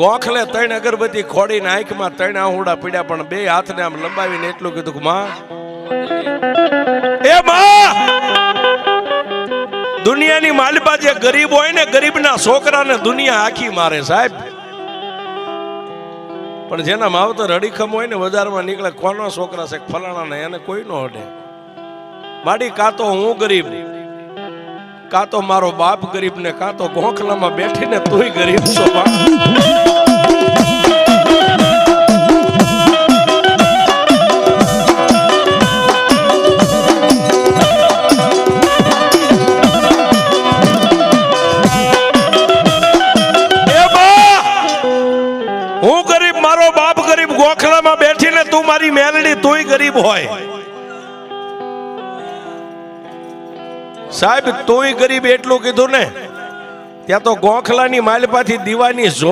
ગોખલે 3 અગરબત્તી ખોડીને આંખમાં 3 આહુડા પીડ્યા, પણ 2 હાથને આમ લંબાવીને એટલું કીધું કે માં, એ માં, દુનિયાની માલિપા જે ગરીબ હોય ને, ગરીબના છોકરાને દુનિયા આખી મારે સાહેબ, પણ જેના માવતર અડીખમ હોય ને, બજારમાં નીકળે કોનો છોકરા છે ફલાણા ને, એને કોઈ નો અડે. માડી કાં તો હું ગરીબ, કાં તો મારો બાપ ગરીબ, ને કાં તો ગોખલામાં બેઠીને તુંય ગરીબ છો. હું ગરીબ, મારો બાપ ગરીબ, ગોખલામાં બેઠીને તું મારી મેલડી, તુંય ગરીબ હોય સાહેબ. તુંય ગરીબ એટલું કીધું ને, ત્યાં તો ગોખલાની માલપાથી દીવાની